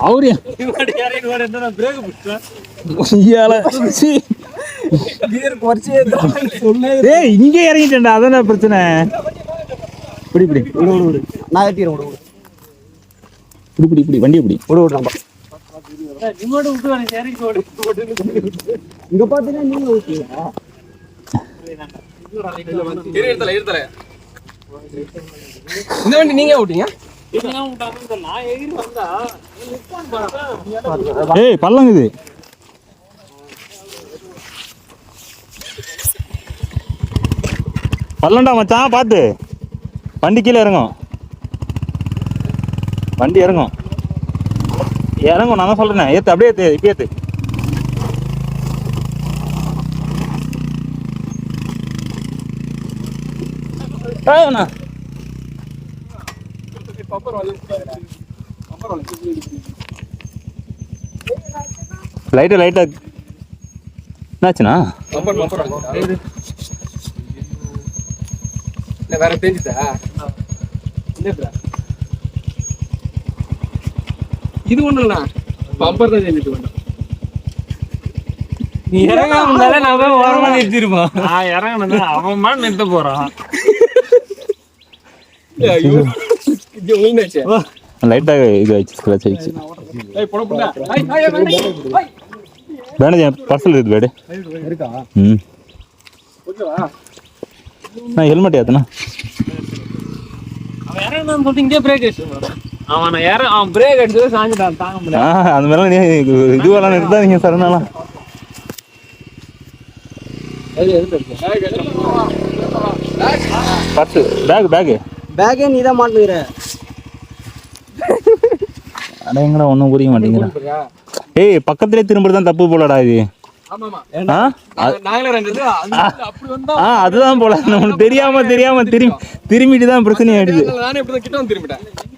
அவரு இங்க இறங்கிட்டேன்டா, அதான பிரச்சனை. இப்படி இப்படி நான் ஏத்திடுறேன். இப்படி இப்படி வண்டி இப்படி விடு. இங்க பாத்தீங்கன்னா நீங்க ஊத்துவீங்களா? இந்த வண்டி நீங்க ஓட்டீங்க? ஏய் பள்ளங்குது. பள்ளம்டா மச்சான், பாத்து வண்டி கீழே இறங்கும். வண்டி இறங்கும் இறங்கும், நான் தான் சொல்றேன். ஏத்து அப்படியே ஏத்து, இப்ப ஏத்து. லைட்டா லைட்டா என்னாச்சுண்ணா? வேற தெரிஞ்சுதா? இது ஒண்ணு இல்ல, பம்பர் தான் தெரிஞ்சுட்டு வேண்டாம். நீ இறங்காம நான் ஓரமா நிறுத்திருப்போம். நான் இறங்கணும், அவன் மாதிரி நிறுத்த போறான். லைட்டா இது ஆயிடுச்சு, ஸ்க்ராட்ச் ஆயிடுச்சு. வேணும் பர்சல் இருக்கு வேடு இருக்கா? நான் ஹெல்மெட் ஏத்தனா அவன் இறங்கணும்னு சொல்லிட்டு இங்கே பிரேக் அடிச்சு அவன் பிரேக் அடிச்சது சாஞ்சிட்டான், தாங்க முடியல. அந்த மாதிரிலாம் நீ இதுவெல்லாம் நிறுத்தாதீங்க சரணாலாம். பர்ஸு பேக்கே நீ தான் மாட்டுகிற. அட எங்கடா ஒன்றும் புரிய மாட்டேங்கிறேன். ஏய் பக்கத்துலேயே திரும்புறது தான் தப்பு போலடா இது. அதுதான் போல, நம்மளுக்கு தெரியாம திரும்பிட்டு தான் பிரச்சனை ஆயிடுது.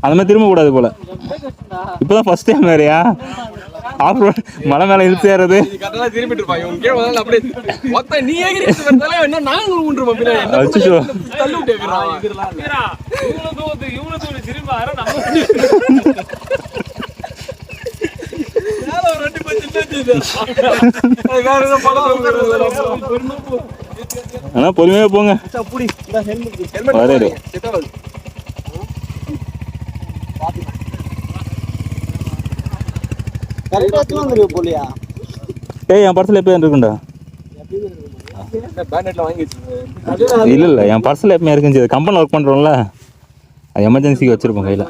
அந்த மாதிரி திரும்ப கூடாது போல. இப்பதான் ஃபர்ஸ்ட் டைம் வேறையா ஆஃப் ரோட் மலை மேல இழுத்து ஏறது. ஆனா பொறுமையா போங்க. ஏய் என் பர்சல் எப்போ இருக்குண்டா? இல்ல இல்ல என் பர்சல் எப்பவுமே இருக்குன்னு கம்பெனியில் ஒர்க் பண்றோம்ல, அது எமர்ஜென்சிக்கு வச்சிருப்போம் கையில.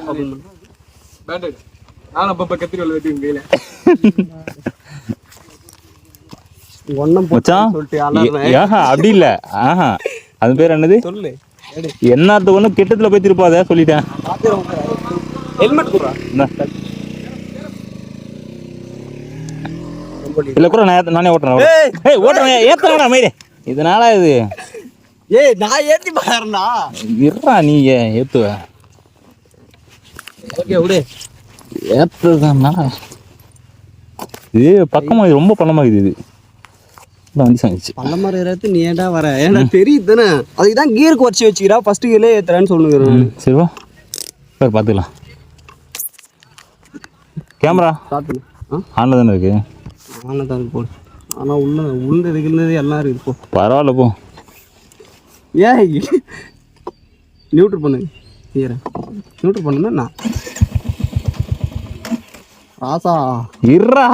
அப்படி இல்ல, அது பேர் என்னது, என்னத்து ஒண்ணு கிட்டத்துல போய் திருப்பாத சொல்லிட்டேன். இல்ல கூட நானே ஓட்டுறேன். ஏத்துறா மயிரே, இதனால இது நான் ஏத்தி பாருண்ணா. இருறா நீ ஏத்துவ. ஓகே விடு, ஏத்துதானா இது பக்கமா ரொம்ப பள்ளமாகுது. இது வண்டி சாங்கிச்சு பள்ளமா ஏறாது. நீ ஏன்டா வர? ஏன்னா தெரியுது தானே, அதுக்கு தான் கியர் குறைச்சி வச்சுக்கிறா. ஃபர்ஸ்ட் கியர்ல ஏத்துறேன்னு சொல்லுங்க. சரிவா சார், பார்த்துக்கலாம். கேமரா ஆன்ல தானே இருக்கு? ஆன்ல தான் இருக்கு போடு. ஆனால் உளுந்தது கிழந்தது எல்லாம் இருக்கு. போ பரவாயில்ல போ. ஏன் நியூட்ரு பண்ணு, நியூட்ரு பண்ணுன்னா ராசா இருறா.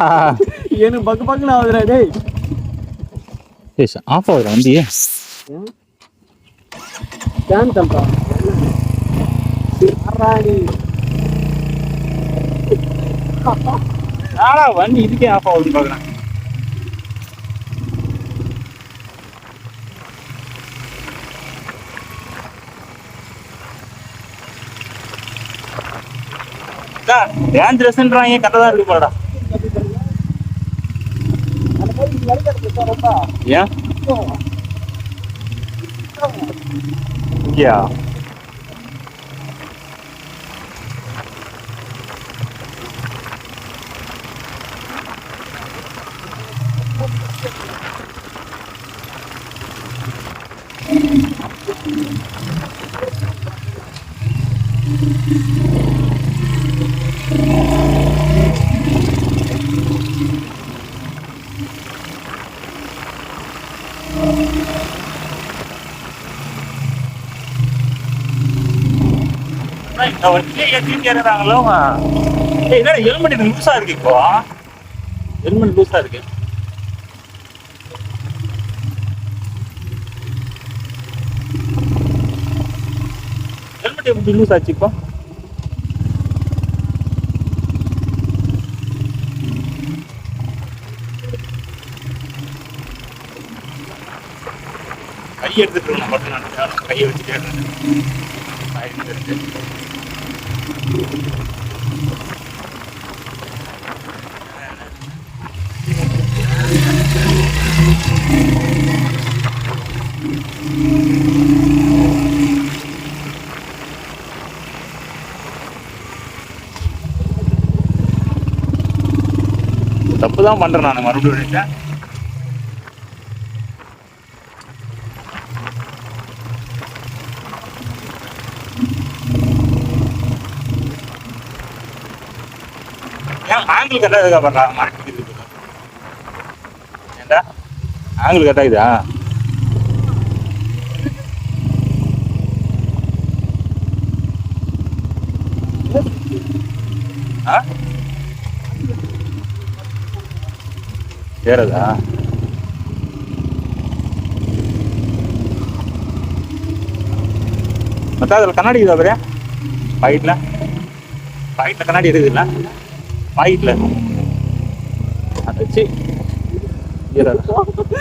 எனக்கு பக்குன்னு ஆகுதுடா டேய். ஏய் ஆஃப் ஆகுதுடா வண்டி. ஸ்டாண்ட் தம்பா வண்டி இதுக்கே ஆஃப் ஆகுது பார்க்குறேன். டேஞ்சரஸ்ன்றாங்க, கரெக்டாக தான் இருக்கு போலடா. ஏன் யா இந்த வண்டியிலே ஏற்றிட்டு ஏறுறாங்களோ. என்ன ஹெல்மெட் லூஸா இருக்கு இப்போ. ஹெல்மெட் லூஸா இருக்கு. ஹெல்மெட் எப்படி லூஸ் ஆச்சு இப்போ? கை எடுத்துட்டு மட்டும் நான் கையை வச்சுட்டே தப்பு தான் பண்றேன் நான் மறுபடியும். ஆங்கிள் கரெக்டாக இருக்கா பண்ணுறா மாட்டிக்கிட்டு ஏண்டா ஆங்கிள் கரெக்டாகுதா? ஆ சேரதா? மொத்தம் அதில் கண்ணாடி இருக்குதா பாரு பாக்கெட்டில்? பாக்கெட்டில் கண்ணாடி இருக்குதுல்ல பாக்கெட்டில்? அதை வச்சு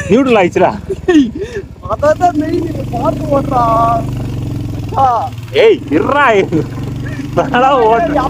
நியூட்ரல் ஆயிடுச்சுடா. ஏய் இருறா ஓட்டு.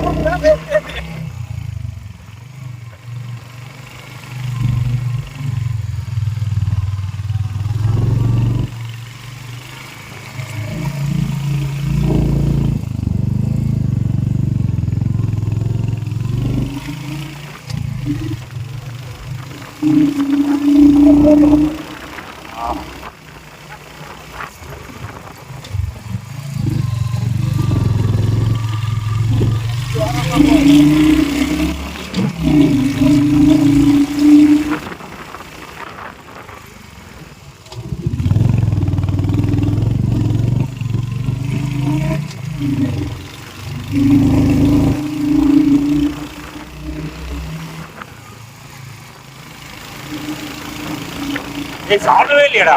சாப்பிடவே இல்லையடா,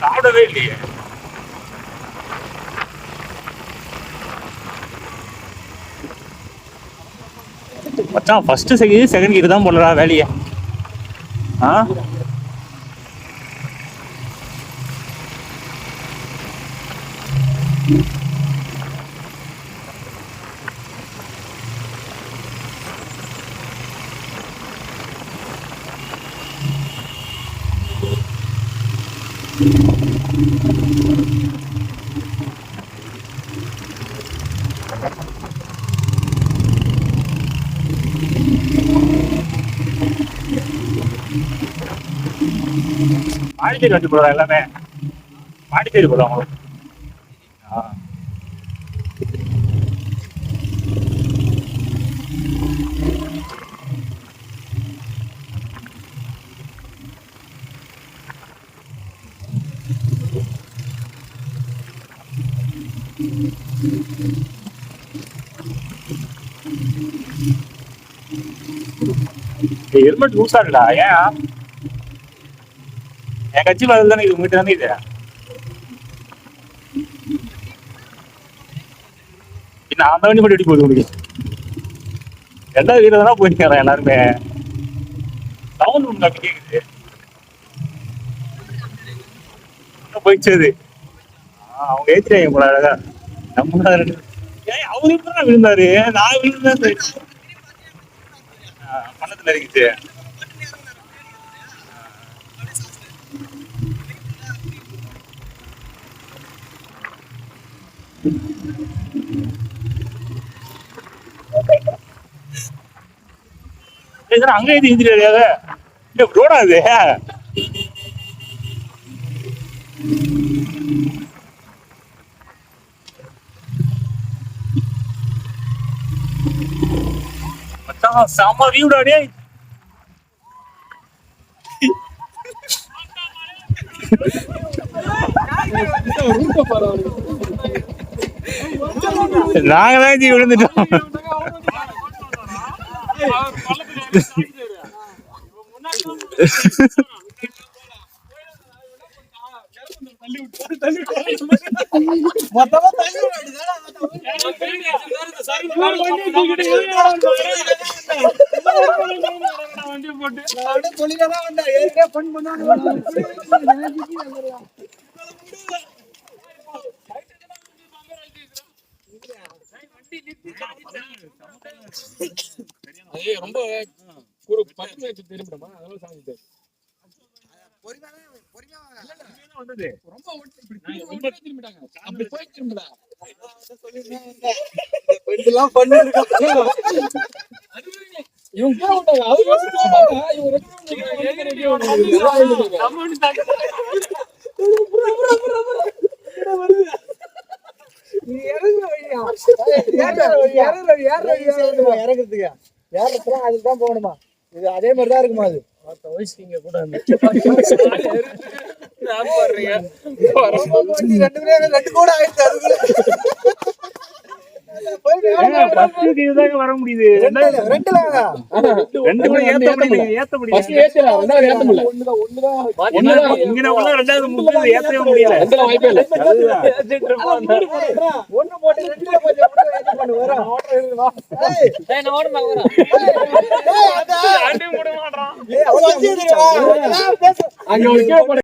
சாப்பிடவே இல்லையே. மச்சான் ஃபர்ஸ்ட் செகண்ட் கீர் தான் போடுறா வேலையை. ஆ பாண்டிச்சேரி வண்டி போடுறா எல்லாமே, பாண்டிச்சேரி போடுவாங்க. ஹெல்மெட் லூஸா இருக்குடா. ஏன் என் கட்சி பதில் தானே இது, உங்ககிட்ட தானே இது. நான் அந்த வண்டி மட்டும் எப்படி போகுது உங்களுக்கு? எல்லா வீரர் தானே போயிருக்கிறேன் எல்லாருமே. சவுண்ட் ஒன்று அப்படி கேக்குது போயிடுச்சு. அவங்க ஏற்றியாங்க போல அழகா. நம்ம அவரு தான் விழுந்தாரு, நான் விழுந்தேன். பணத்துல இருந்துச்சு. அங்க எது இன்ஜினியர் ரோடா அது? செம்ம வியூடா டேய். நாங்கதான் விழுந்துட்டோம். ரொம்ப ஒரு 10 நிமிஷம் திரும்பிடுமா அதனால சாஞ்சிட்டு இறங்குறதுக்கு ஏறதுலாம் அதுதான் போகணுமா? இது அதே மாதிரிதான் இருக்குமா? அது ரெண்டு கூட ஆயிடுச்சு இதுதாங்க வர முடியுது. ரெண்டு கூட ஏத்த முடியல. ஏத்த முடியல. ரெண்டாவது முக்கியம் ஏத்தவே முடியல. வாய்ப்பே இல்லை. ஒண்ணு போட்டு ரெண்டுல கொஞ்சம் அங்க